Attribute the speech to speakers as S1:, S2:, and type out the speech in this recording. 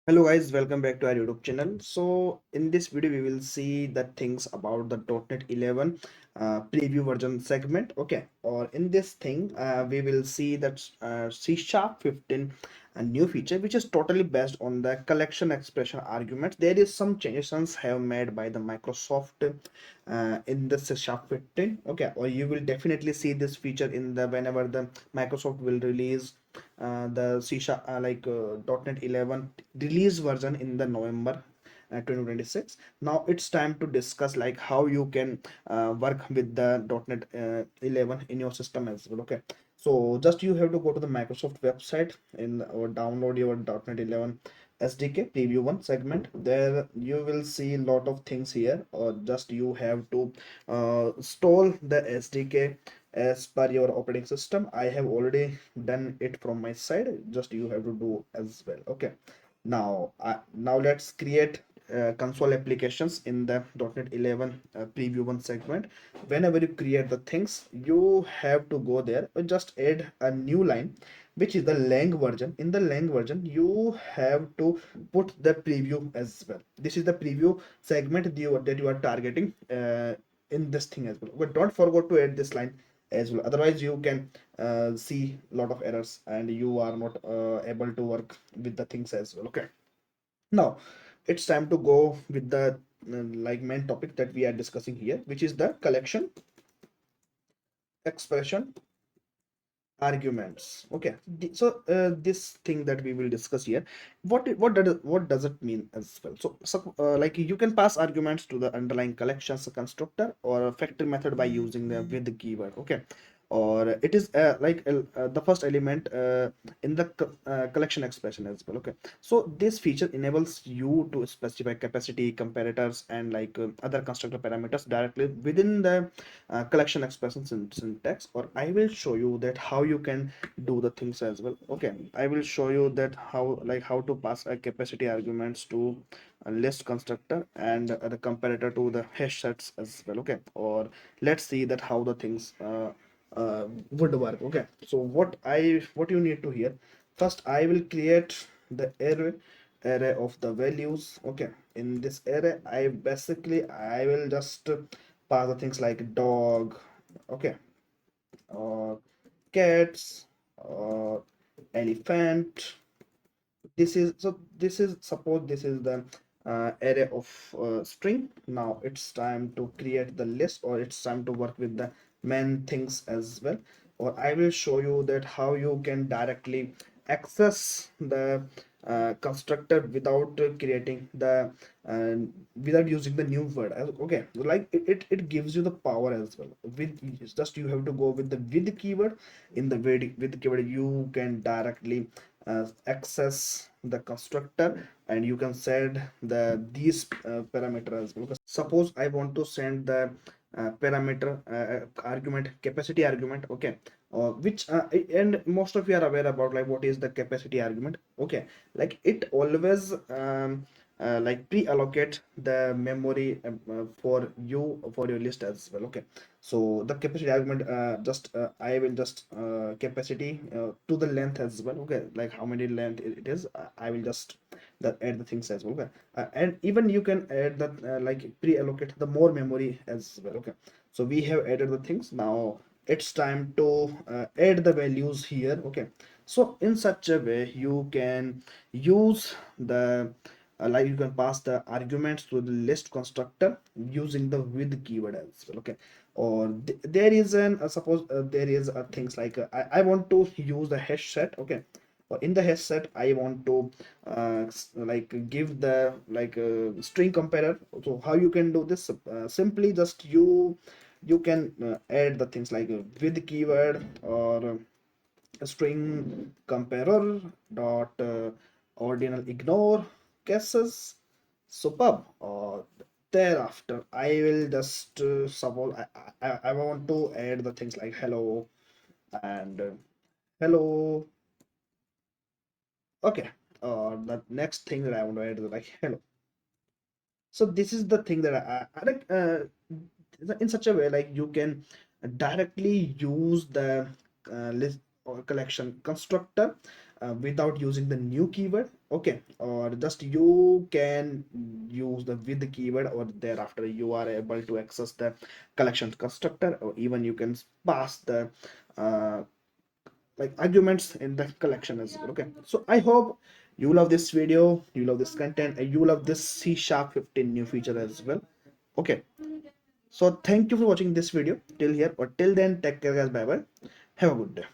S1: Hello guys, welcome back to our YouTube channel. So in this video we will see the things about the .NET 11 preview version segment. Okay, or in this thing we will see that C# 15 a new feature which is totally based on the collection expression arguments. There is some changes have made by the Microsoft in the C# 15. Okay, or you will definitely see this feature in the whenever the Microsoft will release the C# .NET 11 release version in the November 2026. Now it's time to discuss like how you can work with the .NET 11 in your system as well. Okay, so just you have to go to the Microsoft website or download your .NET 11 SDK preview one segment. There you will see a lot of things here, or just you have to install the SDK as per your operating system. I have already done it from my side, just you have to do as well. Okay, now let's create console applications in the .NET 11 preview one segment. Whenever you create the things, you have to go there or just add a new line, which is the lang version. In the lang version you have to put the preview as well. This is the preview segment that you are targeting in this thing as well, but don't forget to add this line as well, otherwise you can see a lot of errors and you are not able to work with the things as well. Okay, now it's time to go with the main topic that we are discussing here, which is the collection expression arguments. Okay, this thing that we will discuss here, what does it mean as well? So like you can pass arguments to the underlying collections constructor or a factor method by using the with keyword. Okay, or it is the first element in the collection expression as well. Okay, so this feature enables you to specify capacity comparators and other constructor parameters directly within the collection expressions in syntax. Or I will show you that how you can do the things as well. Okay, I will show you that how to pass a capacity arguments to a list constructor and the comparator to the hash sets as well. Okay, or let's see that how the things would work. Okay, so what you need to hear, first I will create the array of the values. Okay, in this array I will just pass the things like dog, okay, or cats, or elephant. This is suppose this is the array of string. Now it's time to create the list, or it's time to work with the main things as well. Or I will show you that how you can directly access the constructor without creating the uh, without using the new word. Okay, like it gives you the power as well. With just you have to go with the with keyword. In the with keyword you can directly access the constructor, and you can set these parameters. Because suppose I want to send the parameter argument, capacity argument. Okay, which and most of you are aware about like what is the capacity argument. Okay, like it always pre-allocate the memory for your list as well. Okay, so the capacity argument, just I will just capacity to the length as well. Okay, like how many length it is, I will just add the things as well. Okay, and even you can add that pre-allocate the more memory as well. Okay, so we have added the things. Now it's time to add the values here. Okay, so in such a way you can use the like you can pass the arguments to the list constructor using the with keyword as well. Okay, or there is an suppose there is things like I want to use the hash set. Okay, or in the hash set I want to give the string comparer. So how you can do this, simply just you can add the things like with keyword, or string comparer dot ordinal ignore cases superb. Or thereafter I will just suppose I want to add the things like hello and hello. Okay, the next thing that I want to add is like hello. So this is the thing that I like in such a way like you can directly use the list or collection constructor without using the new keyword, okay, or just you can use the with the keyword, or thereafter you are able to access the collection constructor, or even you can pass the uh, like arguments in the collection as well. Okay, so I hope you love this video, you love this content, and you love this C#15 new feature as well. Okay, so thank you for watching this video till here, or till then, take care guys, bye bye, have a good day.